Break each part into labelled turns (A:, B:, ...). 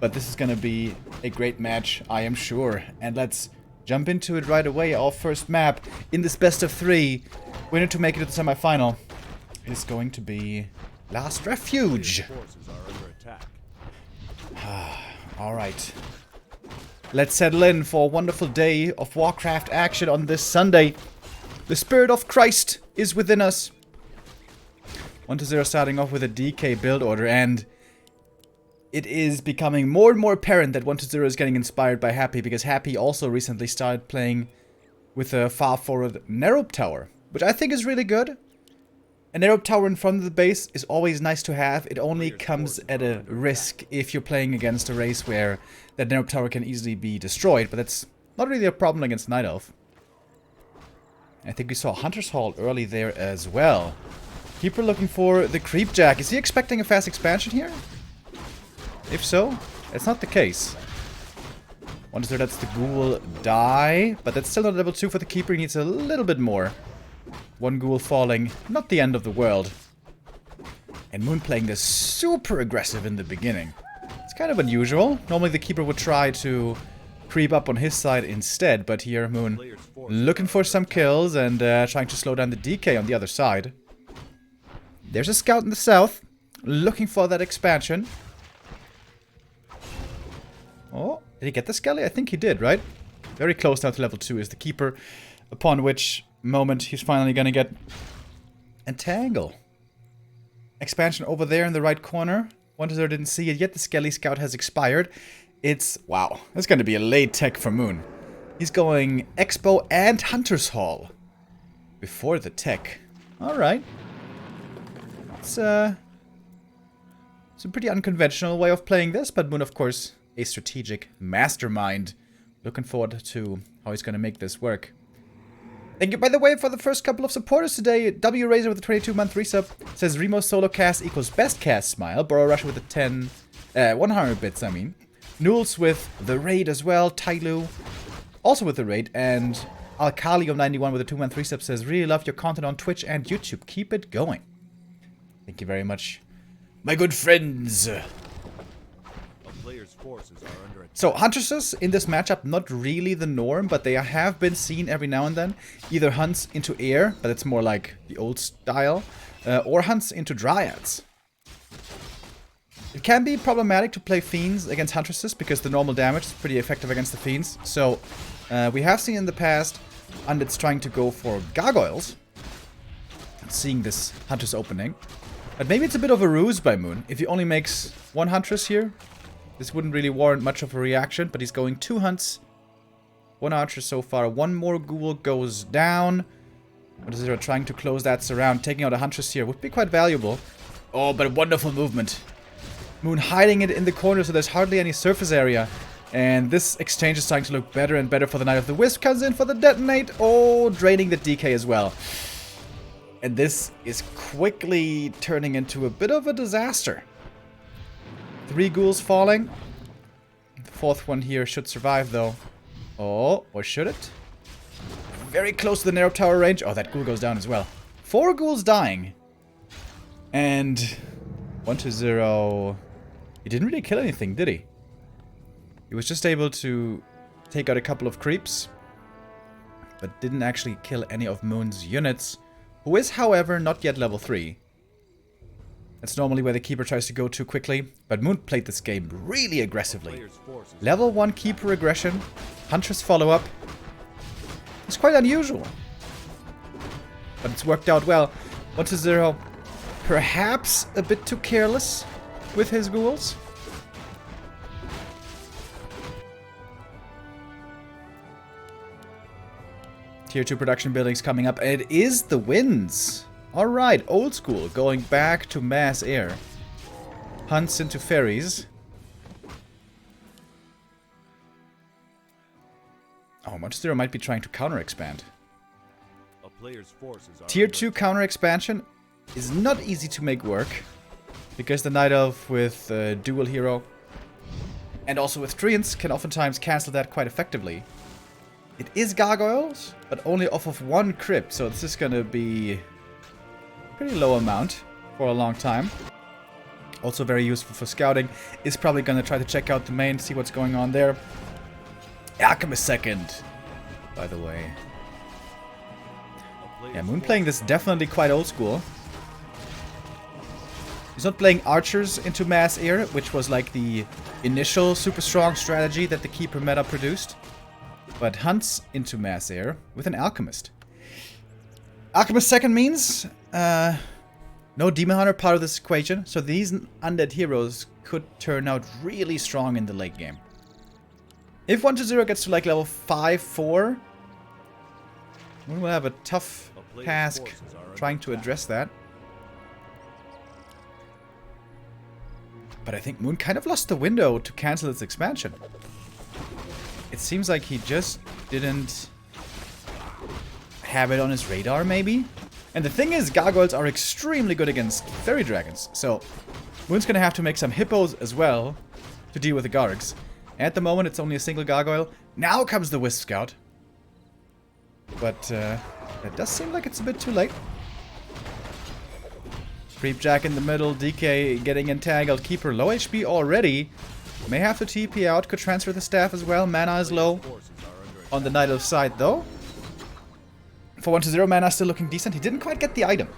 A: But this is going to be a great match, I am sure. And let's jump into it right away. Our first map in this best of 3. Winner to make it to the semifinal is going to be Last Refuge. Alright. Let's settle in for a wonderful day of Warcraft action on this Sunday. The spirit of Christ is within us. 1-0 starting off with a DK build order, and it is becoming more and more apparent that 1-0 is getting inspired by Happy, because Happy also recently started playing with a far forward narrow tower, which I think is really good. A narrow tower in front of the base is always nice to have. It only comes at a risk if you're playing against a race where that narrow tower can easily be destroyed, but that's not really a problem against Night Elf. I think we saw Hunter's Hall early there as well. Keeper looking for the Creep Jack. Is he expecting a fast expansion here? If so, it's not the case. 1-0, that's the Ghoul die, but that's still not level 2 for the Keeper. He needs a little bit more. One Ghoul falling, not the end of the world. And Moon playing this super aggressive in the beginning. It's kind of unusual. Normally the Keeper would try to creep up on his side instead, but here Moon looking for some kills and trying to slow down the DK on the other side. There's a scout in the south, looking for that expansion. Oh, did he get the Skelly? I think he did, right? Very close now to level 2 is the Keeper, upon which moment he's finally gonna get Entangle. Expansion over there in the right corner. 1-0 didn't see it yet. The Skelly Scout has expired. It's, wow, it's gonna be a late tech for Moon. He's going Expo and Hunter's Hall before the tech. Alright. It's a pretty unconventional way of playing this, but Moon, of course, a strategic mastermind. Looking forward to how he's gonna make this work. Thank you, by the way, for the first couple of supporters today. W Razor with a 22-month resub says Remo solo cast equals best cast smile. Burrow Rusher with a 100 bits, I mean. Nules with the raid as well. Tyloo also with the raid. And Alcalio91 with a 2-month resub says really love your content on Twitch and YouTube. Keep it going. Thank you very much, my good friends. So, Huntresses in this matchup, not really the norm, but they have been seen every now and then. Either hunts into air, but it's more like the old style, or hunts into dryads. It can be problematic to play Fiends against Huntresses, because the normal damage is pretty effective against the Fiends. So, we have seen in the past Undeads trying to go for Gargoyles, seeing this Huntress opening. But maybe it's a bit of a ruse by Moon. If he only makes one Huntress here, this wouldn't really warrant much of a reaction, but he's going 2 hunts. 1 archer so far. 1 more Ghoul goes down. 1-0 trying to close that surround. Taking out a Huntress here would be quite valuable. Oh, but a wonderful movement. Moon hiding it in the corner so there's hardly any surface area. And this exchange is starting to look better and better for the Knight of the Wisp. Comes in for the detonate. Oh, draining the DK as well. And this is quickly turning into a bit of a disaster. 3 ghouls falling. The 4th one here should survive, though. Oh, or should it? Very close to the narrow tower range. Oh, that ghoul goes down as well. 4 ghouls dying. And 1-0. He didn't really kill anything, did he? He was just able to take out a couple of creeps, but didn't actually kill any of Moon's units, who is, however, not yet level 3. That's normally where the Keeper tries to go too quickly, but Moon played this game really aggressively. Level 1 Keeper aggression, Huntress follow-up. It's quite unusual, but it's worked out well. 1-0, perhaps a bit too careless with his ghouls. Tier 2 production buildings coming up, and it is the Winds. Alright, old school, going back to mass air. Hunts into ferries. Oh, 1-0 might be trying to counter-expand. Tier 2 counter-expansion is not easy to make work, because the Night Elf with dual hero and also with Treants can oftentimes cancel that quite effectively. It is Gargoyles, but only off of 1 crypt, so this is gonna be pretty low amount for a long time. Also very useful for scouting. Is probably going to try to check out the main, see what's going on there. Alchemist second, by the way. Yeah, Moon playing this definitely quite old school. He's not playing archers into mass air, which was like the initial super strong strategy that the Keeper meta produced. But hunts into mass air with an alchemist. Alchemist second means no Demon Hunter part of this equation, so these undead heroes could turn out really strong in the late game. If 1-0 gets to like level 5-4, we will have a tough task trying to address that. But I think Moon kind of lost the window to cancel its expansion. It seems like he just didn't have it on his radar, maybe? And the thing is, gargoyles are extremely good against fairy dragons. So, Moon's gonna have to make some hippos as well to deal with the gargs. At the moment, it's only a single gargoyle. Now comes the Wisp Scout. But, it does seem like it's a bit too late. Creepjack in the middle, DK getting entangled. Keeper low HP already. May have to TP out, could transfer the staff as well. Mana is low on the Night Elf side though. For 1-0, mana still looking decent. He didn't quite get the item.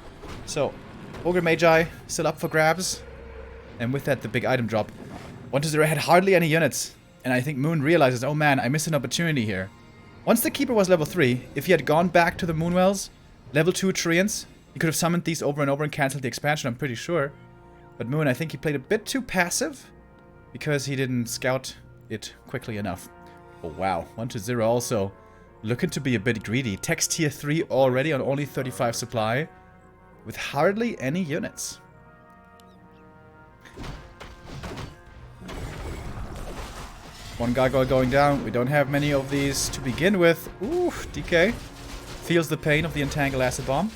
A: So, Ogre Magi still up for grabs. And with that, the big item drop. 1-0 had hardly any units. And I think Moon realizes, oh man, I missed an opportunity here. Once the Keeper was level 3, if he had gone back to the Moonwells, level 2 Treants, he could have summoned these over and over and cancelled the expansion, I'm pretty sure. But Moon, I think he played a bit too passive because he didn't scout it quickly enough. Oh wow, 1-0 also looking to be a bit greedy. Tech's tier 3 already on only 35 supply with hardly any units. One gargoyle going down. We don't have many of these to begin with. Ooh, DK feels the pain of the Entangle Acid Bomb.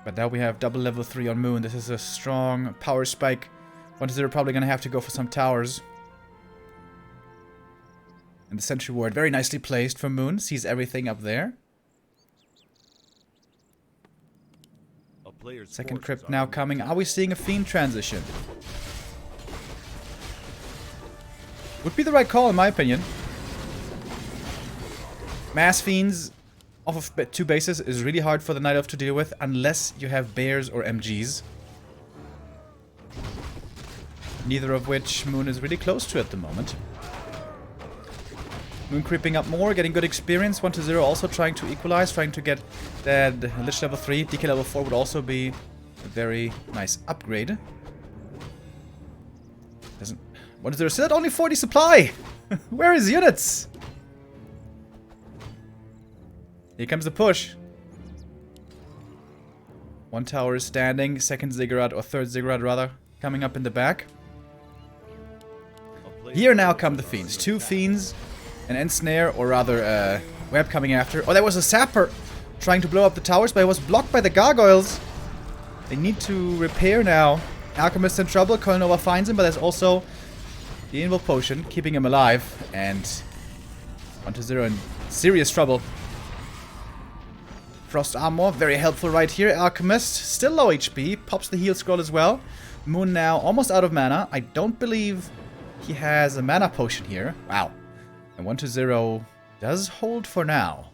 A: But now we have double level 3 on Moon. This is a strong power spike. 1-0 probably going to have to go for some towers. And the Sentry Ward very nicely placed for Moon. Sees everything up there. Second Crypt now coming. Are we seeing a Fiend transition? Would be the right call in my opinion. Mass Fiends off of 2 bases is really hard for the Night Elf to deal with unless you have Bears or MGs. Neither of which Moon is really close to at the moment. Moon creeping up more, getting good experience. 1-0 also trying to equalize, trying to get that Lich level 3. DK level 4 would also be a very nice upgrade. 1-0 still at only 40 supply! Where is units? Here comes the push. One tower is standing, second Ziggurat, or third Ziggurat rather, coming up in the back. Here now come the Fiends. 2 Fiends, an Ensnare, or rather Web coming after. Oh, there was a Sapper trying to blow up the towers, but it was blocked by the Gargoyles. They need to repair now. Alchemist in trouble, Colnova finds him, but there's also the Invul Potion, keeping him alive. And 1-0 in serious trouble. Frost Armor, very helpful right here. Alchemist, still low HP, pops the heal scroll as well. Moon now almost out of mana. I don't believe he has a mana potion here. Wow. And 1-0 does hold for now.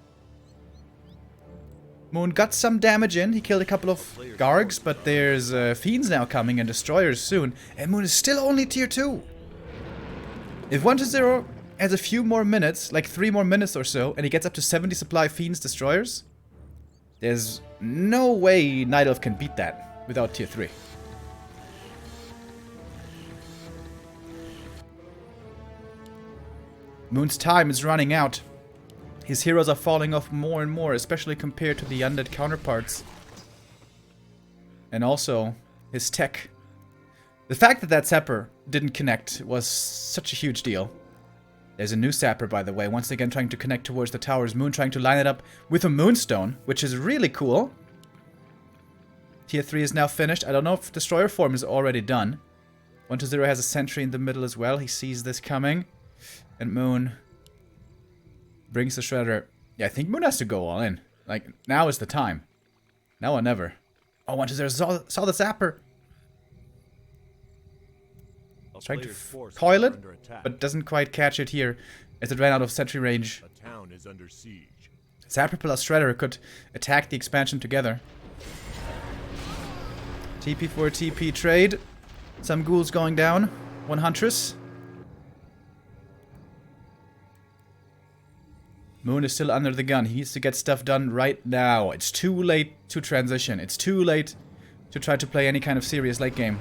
A: Moon got some damage in. He killed a couple of Gargs, but there's Fiends now coming and Destroyers soon. And Moon is still only tier 2. If 1-0 has a few more minutes, like 3 more minutes or so, and he gets up to 70 supply Fiends, Destroyers, there's no way Night Elf can beat that without tier 3. Moon's time is running out. His heroes are falling off more and more, especially compared to the undead counterparts. And also, his tech. The fact that Sapper didn't connect was such a huge deal. There's a new Sapper, by the way, once again trying to connect towards the towers. Moon trying to line it up with a Moonstone, which is really cool. Tier 3 is now finished. I don't know if Destroyer form is already done. 1-0 has a Sentry in the middle as well. He sees this coming. And Moon brings the Shredder Yeah, I think Moon has to go all in. Like, now is the time. Now or never. Oh, 1-0 saw the zapper. Trying to coil it, but doesn't quite catch it here as it ran out of sentry range.
B: A town is under siege.
A: Zapper plus Shredder could attack the expansion together. TP for a TP trade. Some ghouls going down. One Huntress. Moon is still under the gun. He needs to get stuff done right now. It's too late to transition. It's too late to try to play any kind of serious late game.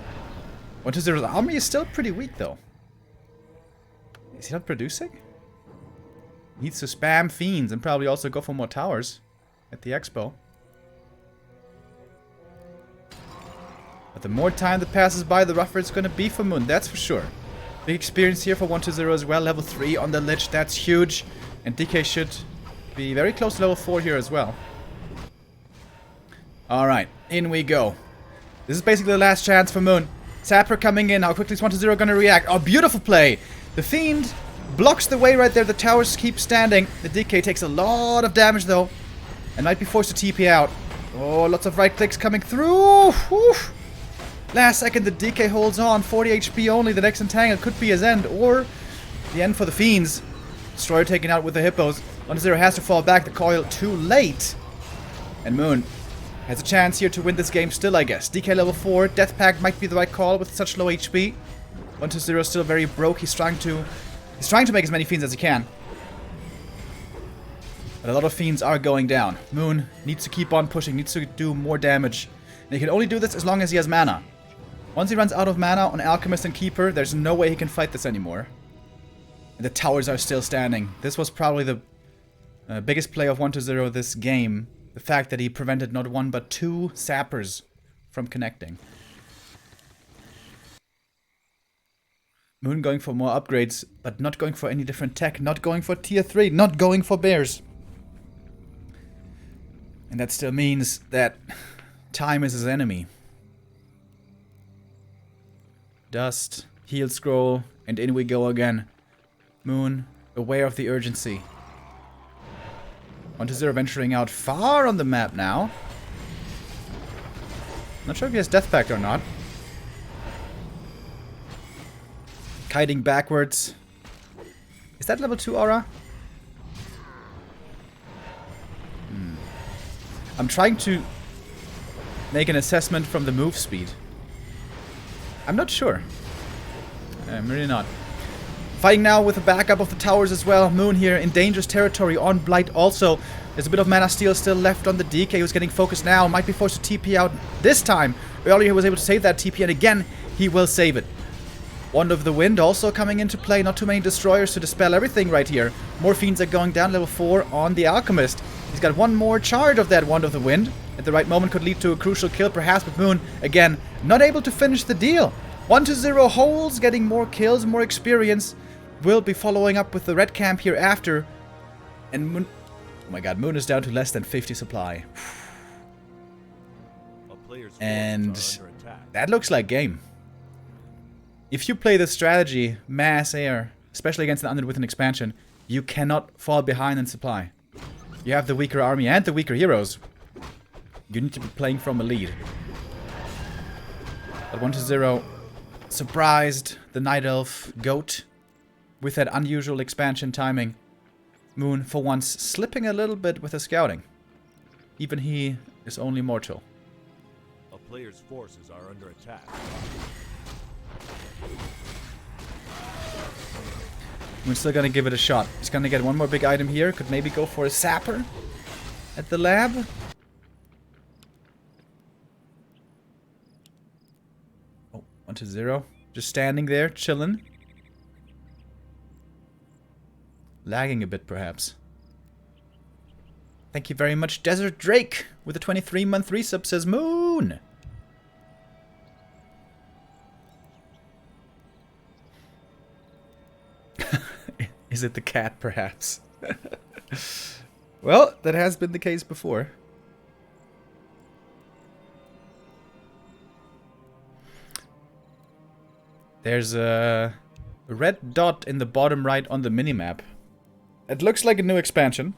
A: 1-0's army is still pretty weak, though. Is he not producing? He needs to spam fiends and probably also go for more towers at the expo. But the more time that passes by, the rougher it's going to be for Moon, that's for sure. Big experience here for 1-0 as well. Level 3 on the Lich, that's huge. And DK should be very close to level 4 here as well. Alright, in we go. This is basically the last chance for Moon. Sapper coming in. How quickly is 1-0 going to react? Oh, beautiful play. The Fiend blocks the way right there. The towers keep standing. The DK takes a lot of damage, though. And might be forced to TP out. Oh, lots of right clicks coming through. Whew. Last second, the DK holds on. 40 HP only. The next entangle could be his end. Or the end for the Fiends. Destroyer taken out with the Hippos. 1-0 has to fall back. The coil too late. And Moon has a chance here to win this game still, I guess. DK level 4. Death Pact might be the right call with such low HP. 1-0 still very broke. He's trying to make as many Fiends as he can. But a lot of Fiends are going down. Moon needs to keep on pushing. Needs to do more damage. And he can only do this as long as he has mana. Once he runs out of mana on Alchemist and Keeper, there's no way he can fight this anymore. And the towers are still standing. This was probably the biggest play of 1-0 this game. The fact that he prevented not one but 2 sappers from connecting. Moon going for more upgrades, but not going for any different tech. Not going for tier 3. Not going for bears. And that still means that time is his enemy. Dust, heal scroll, and in we go again. Moon, aware of the urgency. 1-0 venturing out far on the map now. Not sure if he has Death Pact or not. Kiting backwards. Is that level 2 aura? I'm trying to make an assessment from the move speed. I'm not sure. I'm really not. Fighting now with the backup of the towers as well. Moon here in dangerous territory on Blight also. There's a bit of mana steal still left on the DK who's getting focused now. Might be forced to TP out this time. Earlier he was able to save that TP and again he will save it. Wand of the Wind also coming into play. Not too many destroyers to dispel everything right here. More Fiends are going down. Level 4 on the Alchemist. He's got one more charge of that Wand of the Wind. At the right moment could lead to a crucial kill perhaps, but Moon, again, not able to finish the deal. 1-0 holds, getting more kills, more experience. Will be following up with the red camp here after. And Moon... Oh my god, Moon is down to less than 50 supply. And that looks like game. If you play this strategy, mass air, especially against an Undead with an expansion, you cannot fall behind in supply. You have the weaker army and the weaker heroes. You need to be playing from a lead. But 1-0 surprised the Night Elf goat with that unusual expansion timing. Moon, for once, slipping a little bit with the scouting. Even he is only mortal.
B: A player's forces are under attack.
A: We're still gonna give it a shot. He's gonna get one more big item here. Could maybe go for a sapper at the lab. Oh, 1-0. Just standing there, chilling. Lagging a bit, perhaps. Thank you very much, Desert Drake, with a 23-month resub, says Moon. Is it the cat, perhaps? Well, that has been the case before. There's a red dot in the bottom right on the minimap. It looks like a new expansion.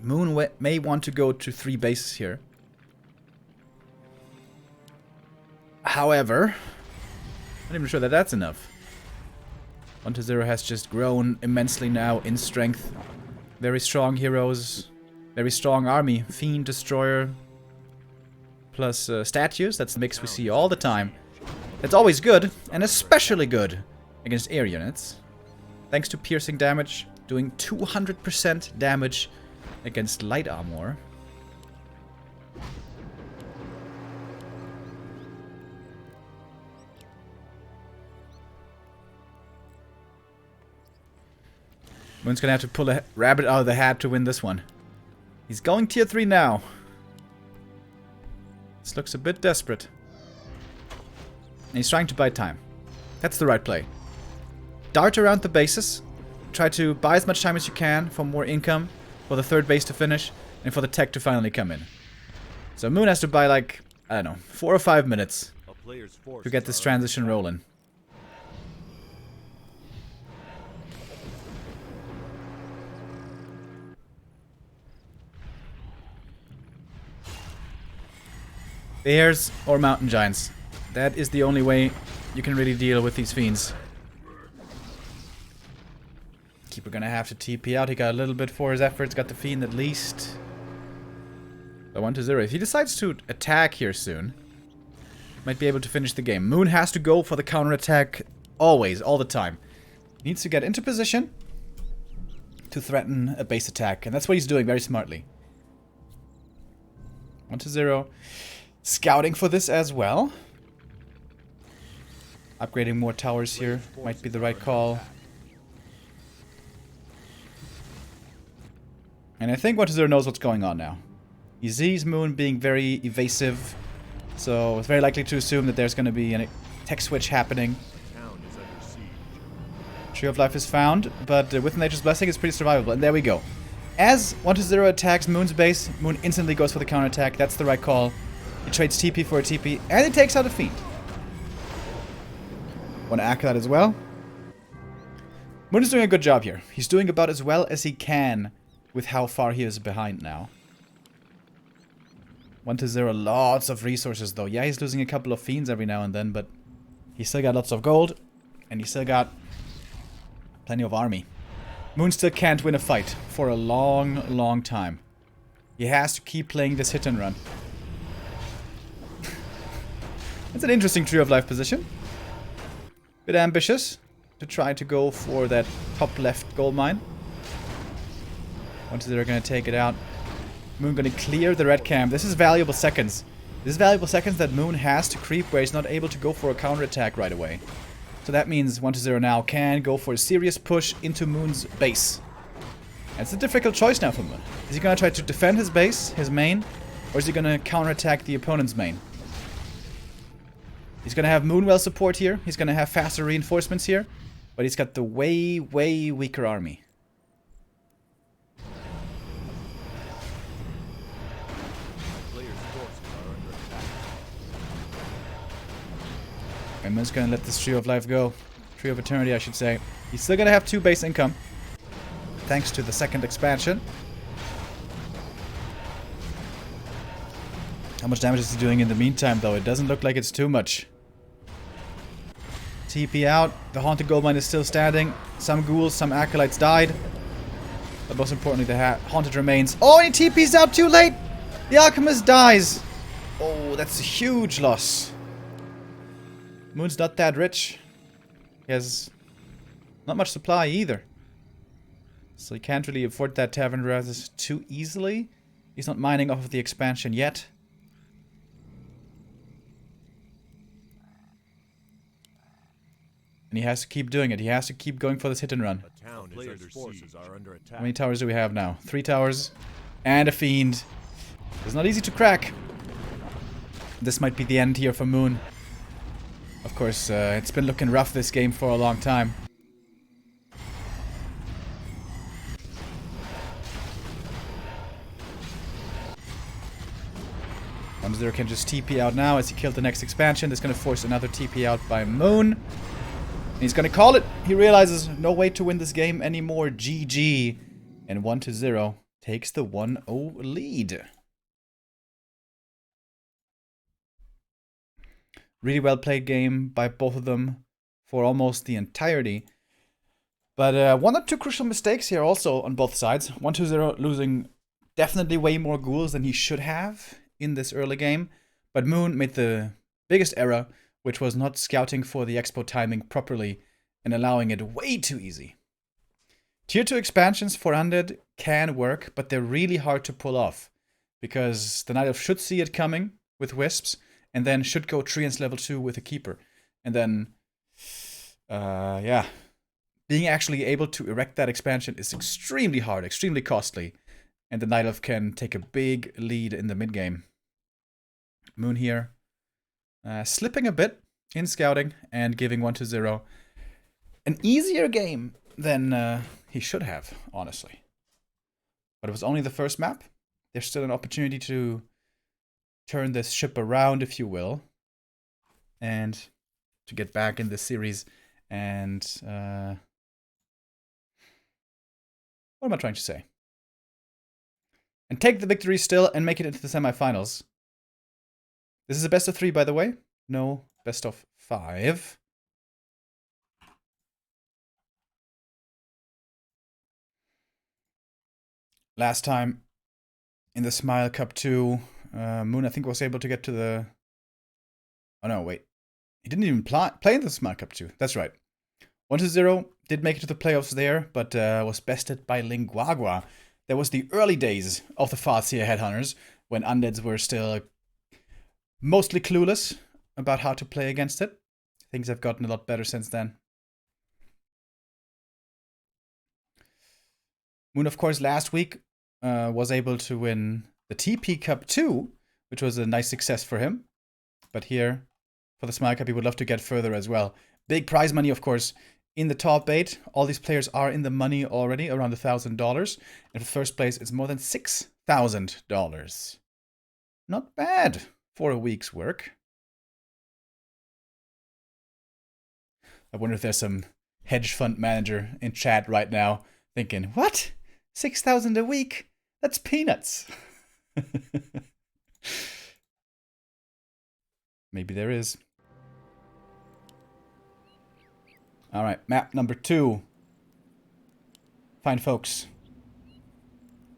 A: Moon may want to go to 3 bases here. However, I'm not even sure that that's enough. 1-0 has just grown immensely now in strength. Very strong heroes. Very strong army. Fiend, Destroyer. Plus statues. That's the mix we see all the time. That's always good. And especially good against air units. Thanks to piercing damage. Doing 200% damage against light armor. Moon's gonna have to pull a rabbit out of the hat to win this one. He's going tier 3 now. This looks a bit desperate. And he's trying to buy time. That's the right play. Dart around the bases. Try to buy as much time as you can for more income. For the 3rd base to finish. And for the tech to finally come in. So Moon has to buy like, I don't know, 4 or 5 minutes to get this transition rolling. Bears or mountain giants. That is the only way you can really deal with these fiends. Keeper gonna have to TP out. He got a little bit for his efforts. Got the fiend at least. So 1-0. If he decides to attack here soon, might be able to finish the game. Moon has to go for the counterattack always, all the time. He needs to get into position to threaten a base attack. And that's what he's doing very smartly. 1-0. Scouting for this as well. Upgrading more towers here might be the right call. And I think 1-0 knows what's going on now. He sees Moon being very evasive. So it's very likely to assume that there's going to be a tech switch happening. Tree of Life is found, but with Nature's Blessing it's pretty survivable. And there we go. As 1-0 attacks Moon's base, Moon instantly goes for the counterattack. That's the right call. He trades TP for a TP, and he takes out a Fiend. Want to act that as well. Moon is doing a good job here. He's doing about as well as he can with how far he is behind now. 1-0, lots of resources though. Yeah, he's losing a couple of Fiends every now and then, but he's still got lots of gold, and he's still got plenty of army. Moon still can't win a fight for a long, long time. He has to keep playing this hit and run. It's an interesting Tree of Life position. Bit ambitious to try to go for that top left gold mine. 1-0 are going to take it out. Moon going to clear the red camp. This is valuable seconds. This is valuable seconds that Moon has to creep where he's not able to go for a counterattack right away. So that means 1-0 now can go for a serious push into Moon's base. And it's a difficult choice now for Moon. Is he going to try to defend his base, his main, or is he going to counterattack the opponent's main? He's going to have Moon well support here. He's going to have faster reinforcements here. But he's got the way, way weaker army. And Moon's going to let this Tree of Life go. Tree of Eternity, I should say. He's still going to have 2 base income. Thanks to the 2nd expansion. How much damage is he doing in the meantime, though? It doesn't look like it's too much. TP out. The Haunted Goldmine is still standing. Some ghouls, some acolytes died. But most importantly, the Haunted remains. Oh, and he TP's out too late! The Alchemist dies! Oh, that's a huge loss. Moon's not that rich. He has not much supply either. So he can't really afford that Tavern Razes too easily. He's not mining off of the expansion yet. And he has to keep doing it. He has to keep going for this hit and run. How many towers do we have now? 3 towers. And a Fiend. It's not easy to crack. This might be the end here for Moon. Of course, it's been looking rough this game for a long time. Undead can just TP out now as he killed the next expansion. That's going to force another TP out by Moon. And he's going to call it. He realizes no way to win this game anymore. GG. And 1-0. takes the 1-0 lead. Really well played game by both of them for almost the entirety. But one or two crucial mistakes here also on both sides. 1-0 losing definitely way more ghouls than he should have in this early game. But Moon made the biggest error, which was not scouting for the expo timing properly and allowing it way too easy. Tier 2 expansions for Undead can work, but they're really hard to pull off. Because the Night Elf should see it coming with Wisps, and then should go Treants level 2 with a Keeper. And then, yeah. Being actually able to erect that expansion is extremely hard, extremely costly. And the Night Elf can take a big lead in the mid-game. Moon here, slipping a bit in scouting and giving 1-0 an easier game than he should have, honestly. But it was only the first map. There's still an opportunity to turn this ship around, if you will, and to get back in this series. And what am I trying to say? And take the victory still and make it into the semifinals. This is a best of 3, by the way. No best of 5. Last time in the Smile Cup 2, Moon, I think, was able to get to the... Oh, no, wait. He didn't even play in the Smile Cup 2. That's right. 1-0 did make it to the playoffs there, but was bested by Linguagua. That was the early days of the Farseer Headhunters, when Undeads were still mostly clueless about how to play against it. Things have gotten a lot better since then. Moon, of course, last week was able to win the TP Cup 2, which was a nice success for him. But here, for the Smile Cup, he would love to get further as well. Big prize money, of course, in the top 8. All these players are in the money already, around $1,000. And for first place, it's more than $6,000. Not bad for a week's work. I wonder if there's some hedge fund manager in chat right now thinking, what? 6,000 a week? That's peanuts. Maybe there is. All right, map number 2. Fine, folks.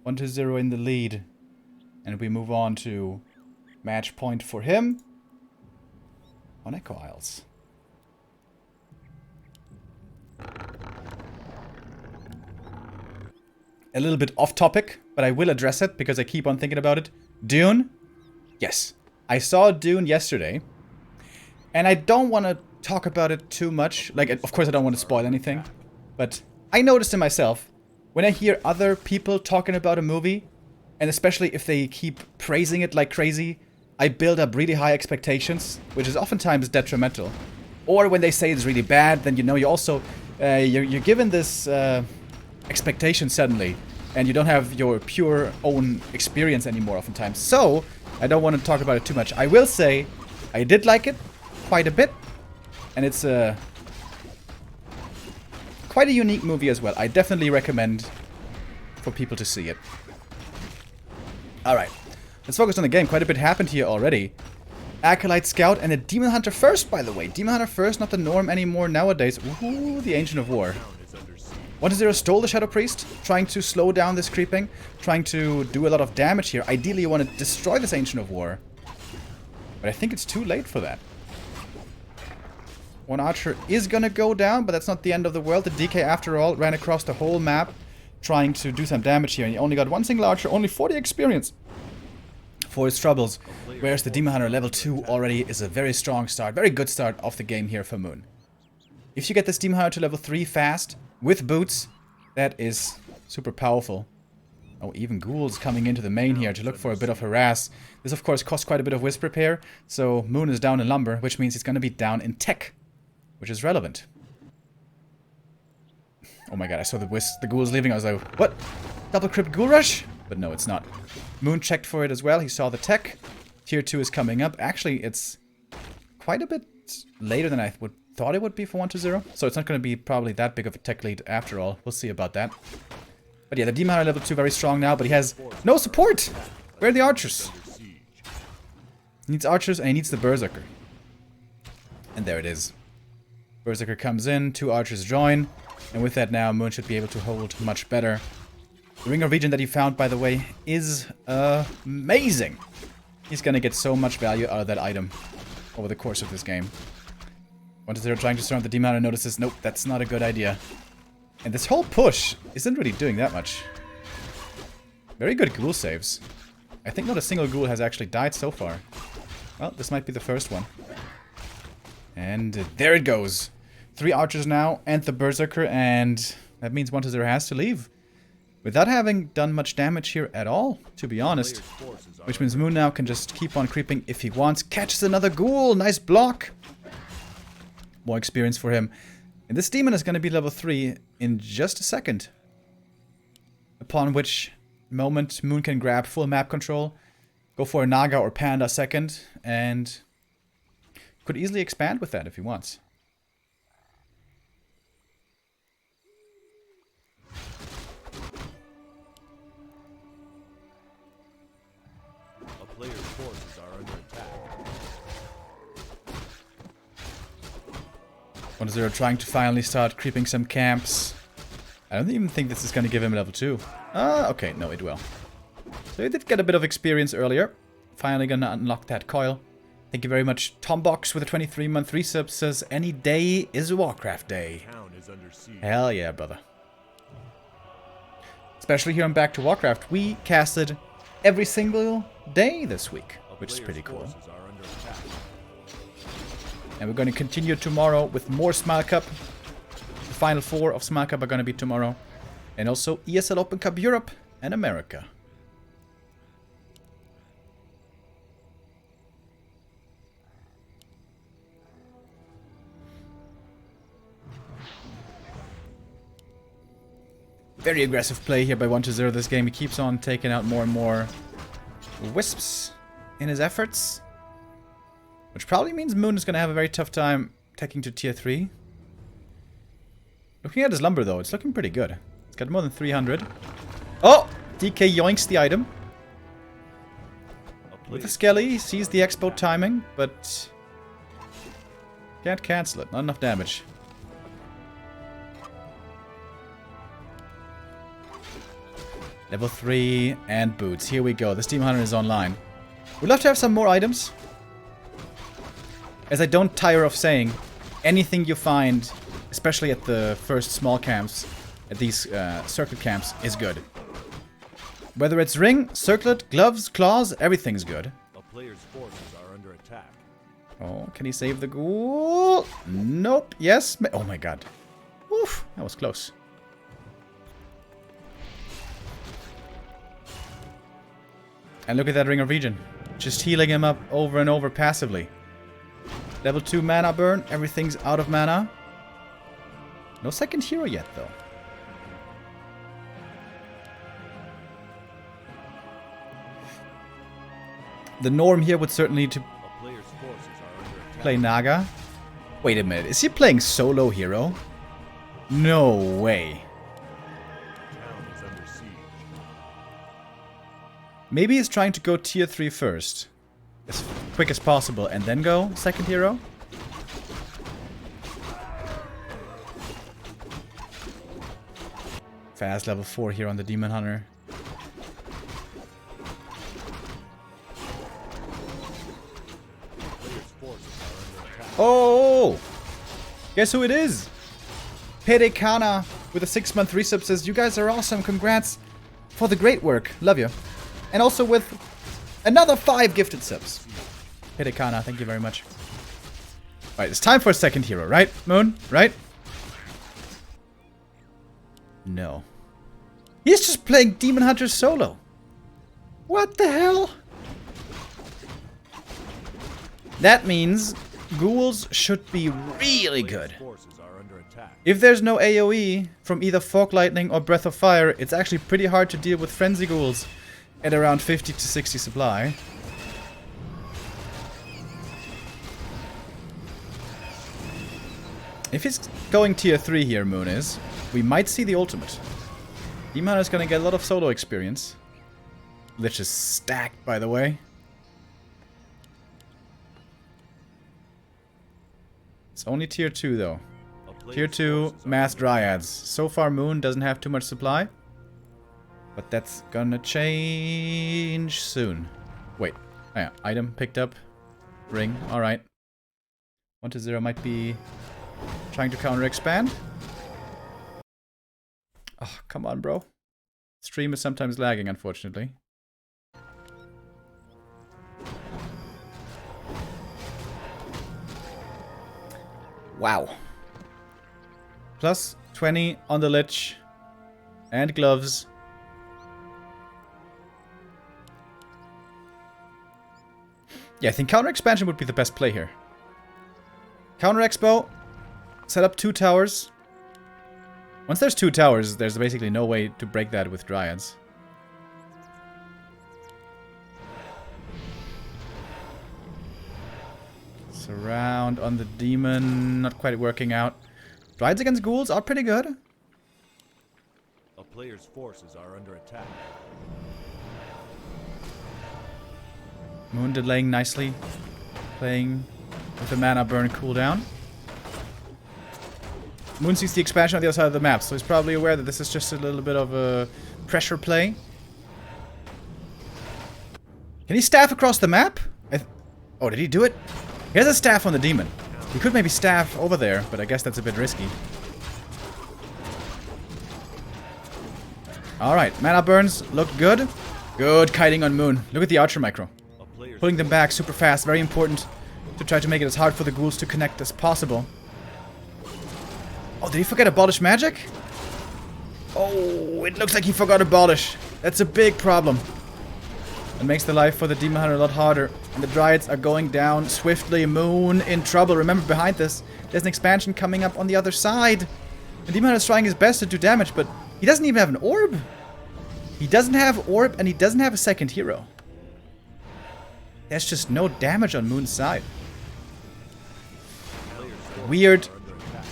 A: 1-0 in the lead. And we move on to match point for him on Echo Isles. A little bit off topic, but I will address it because I keep on thinking about it. Dune? Yes. I saw Dune yesterday. And I don't want to talk about it too much. Like, of course I don't want to spoil anything. But I noticed in myself, when I hear other people talking about a movie, and especially if they keep praising it like crazy, I build up really high expectations, which is oftentimes detrimental. Or when they say it's really bad, then you know you also... you're given this... expectation suddenly, and you don't have your pure own experience anymore oftentimes. So, I don't want to talk about it too much. I will say, I did like it quite a bit, and it's quite a unique movie as well. I definitely recommend for people to see it. Alright, let's focus on the game. Quite a bit happened here already. Acolyte Scout and a Demon Hunter first, by the way. Demon Hunter first, not the norm anymore nowadays. Ooh, the Ancient of War. 1-0 stole the Shadow Priest, trying to slow down this creeping, trying to do a lot of damage here. Ideally, you want to destroy this Ancient of War. But I think it's too late for that. One archer is gonna go down, but that's not the end of the world. The DK, after all, ran across the whole map, trying to do some damage here. And he only got one single archer, only 40 experience for his troubles. Whereas the Demon Hunter level 2 already is a very strong start, very good start of the game here for Moon. If you get this Demon Hunter to level 3 fast, with boots, that is super powerful. Oh, even ghouls coming into the main here to look for a bit of harass. This, of course, costs quite a bit of wisp repair, so Moon is down in lumber, which means he's going to be down in tech, which is relevant. Oh my god, I saw the ghouls leaving. I was like, what? Double crypt ghoul rush? But no, it's not. Moon checked for it as well. He saw the tech. Tier 2 is coming up. Actually, it's quite a bit later than I thought it would be for 1-0. So it's not going to be probably that big of a tech lead after all. We'll see about that. But yeah, the Demon Hunter level 2 very strong now, but he has no support! Where are the archers? He needs archers and he needs the Berserker. And there it is. Berserker comes in, 2 archers join, and with that now, Moon should be able to hold much better. The Ring of Region that he found, by the way, is amazing! He's gonna get so much value out of that item over the course of this game. 1-0 trying to surround the Demon Hunter notices, nope, that's not a good idea. And this whole push isn't really doing that much. Very good ghoul saves. I think not a single ghoul has actually died so far. Well, this might be the first one. And there it goes. 3 archers now and the Berserker, and that means 1-0 has to leave. Without having done much damage here at all, to be honest. Which means Moon now can just keep on creeping if he wants. Catches another ghoul! Nice block! More experience for him. And this demon is going to be level 3 in just a second. Upon which moment Moon can grab full map control, go for a Naga or Panda second, and could easily expand with that if he wants.
B: A player's forces are under attack.
A: 1-0 trying to finally start creeping some camps. I don't even think this is going to give him level 2. Okay, no, it will. So he did get a bit of experience earlier. Finally gonna unlock that coil. Thank you very much. Tombox with a 23-month resub says, any day is a Warcraft day.
B: Town is under siege.
A: Hell yeah, brother. Especially here on Back to Warcraft, we casted every single day this week, which is pretty cool.
B: Forces are under attack.
A: And we're going to continue tomorrow with more Smile Cup. The final 4 of Smile Cup are going to be tomorrow. And also ESL Open Cup Europe and America. Very aggressive play here by 1-0 this game. He keeps on taking out more and more wisps in his efforts. Which probably means Moon is going to have a very tough time taking to tier 3. Looking at his lumber though, it's looking pretty good. It's got more than 300. Oh! DK yoinks the item. With the Skelly, he sees the expo timing, but can't cancel it. Not enough damage. Level 3 and boots. Here we go. This Demon Hunter is online. We'd love to have some more items. As I don't tire of saying, anything you find, especially at the first small camps, at these circuit camps, is good. Whether it's ring, circlet, gloves, claws, everything's good.
B: A player's forces are under attack.
A: Oh, can he save the ghoul? Nope. Yes. Oh my god. Oof, that was close. And look at that Ring of Region. Just healing him up over and over passively. Level 2 mana burn. Everything's out of mana. No second hero yet, though. The norm here would certainly to
B: A player's forces are under attack.
A: play Naga. Wait a minute. Is he playing solo hero? No way.
B: Town is under siege.
A: Maybe he's trying to go tier 3 first. As quick as possible and then go second hero? Fast level 4 here on the Demon Hunter.
B: Player's forces are under attack.
A: Oh! Guess who it is? Pedekana with a 6-month resub says, you guys are awesome, congrats for the great work, love you. And also with another 5 gifted subs. Pedekana, thank you very much. Alright, it's time for a second hero, right, Moon? Right? No. He's just playing Demon Hunter solo. What the hell? That means ghouls should be really good.
B: Forces are under attack.
A: If there's no AoE from either Fork Lightning or Breath of Fire, it's actually pretty hard to deal with Frenzy Ghouls at around 50 to 60 supply. If he's going tier 3 here, Moon is, we might see the ultimate. Demon Hunter is gonna get a lot of solo experience. Lich is stacked, by the way. It's only tier 2 though. Tier 2 mass dryads. So far Moon doesn't have too much supply. But that's gonna change soon. Wait. Oh yeah, item picked up. Ring. Alright. 1-0 might be trying to counter expand. Oh, come on, bro. Stream is sometimes lagging, unfortunately. Wow. Plus 20 on the Lich. And gloves. Yeah, I think counter expansion would be the best play here. Counter expo. Set up 2 towers. Once there's 2 towers, there's basically no way to break that with dryads. Surround on the demon, not quite working out. Dryads against ghouls are pretty good.
B: A player's forces are under attack.
A: Moon delaying nicely. Playing with the mana burn cooldown. Moon sees the expansion on the other side of the map, so he's probably aware that this is just a little bit of a pressure play. Can he staff across the map? Oh, did he do it? He has a staff on the demon. He could maybe staff over there, but I guess that's a bit risky. Alright, mana burns look good. Good kiting on Moon. Look at the archer micro. Pulling them back super fast, very important to try to make it as hard for the ghouls to connect as possible. Oh, did he forget Abolish Magic? Oh, it looks like he forgot Abolish. That's a big problem. It makes the life for the Demon Hunter a lot harder. And the Dryads are going down swiftly. Moon in trouble. Remember, behind this, there's an expansion coming up on the other side. The Demon Hunter is trying his best to do damage, but he doesn't even have an orb. He doesn't have orb, and he doesn't have a second hero. There's just no damage on Moon's side. Weird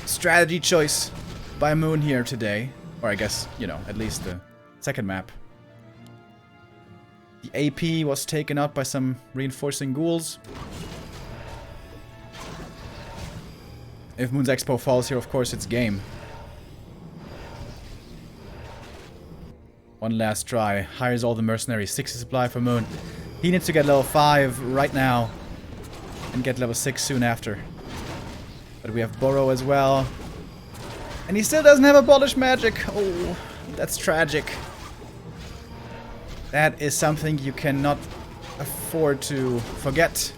A: strategy choice by Moon here today. Or I guess, you know, at least the second map. The AP was taken out by some reinforcing ghouls. If Moon's Expo falls here, of course, it's game. One last try. Hires all the mercenaries. 60 supply for Moon. He needs to get level 5 right now. And get level 6 soon after. But we have Burrow as well. And he still doesn't have Abolish Magic. Oh, that's tragic. That is something you cannot afford to forget.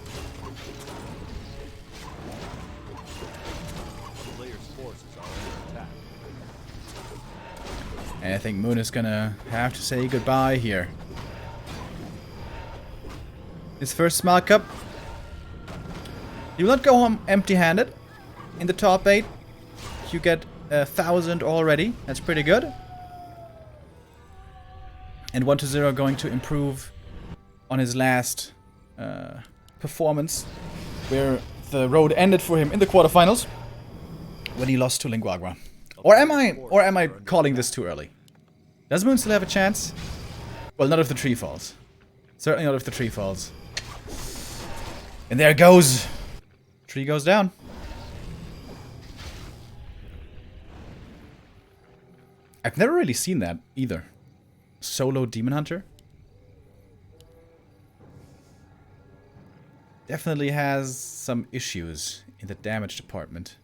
A: And I think Moon is gonna have to say goodbye here. His first Smile Cup. He will not go home empty-handed. In the top 8, you get 1,000 already. That's pretty good. And 1-0 going to improve on his last performance, where the road ended for him in the quarterfinals when he lost to Linguagua. Or am I calling this too early? Does Moon still have a chance? Well, not if the tree falls. Certainly not if the tree falls. And there it goes. Tree goes down. I've never really seen that either. Solo Demon Hunter. Definitely has some issues in the damage department.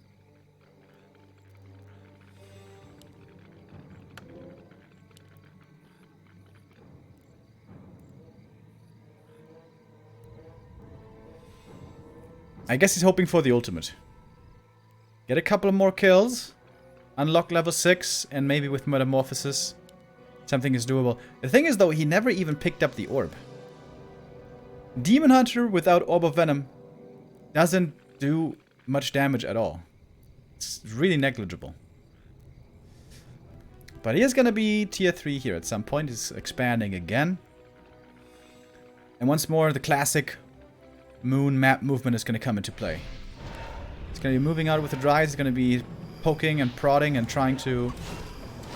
A: I guess he's hoping for the ultimate. Get a couple more kills. Unlock level 6, and maybe with Metamorphosis, something is doable. The thing is, though, he never even picked up the orb. Demon Hunter without Orb of Venom doesn't do much damage at all. It's really negligible. But he is going to be tier 3 here at some point. He's expanding again. And once more, the classic Moon map movement is going to come into play. He's going to be moving out with the Dryads. He's going to be poking and prodding and trying to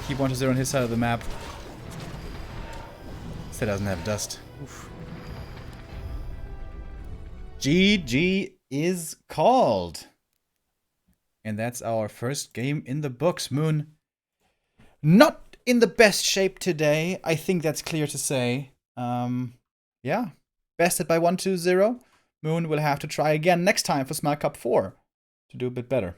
A: keep 1-0 on his side of the map. Still doesn't have dust. Oof. GG is called. And that's our first game in the books, Moon. Not in the best shape today. I think that's clear to say. Yeah. Bested by 1-2-0. Moon will have to try again next time for Smile Cup 4 to do a bit better.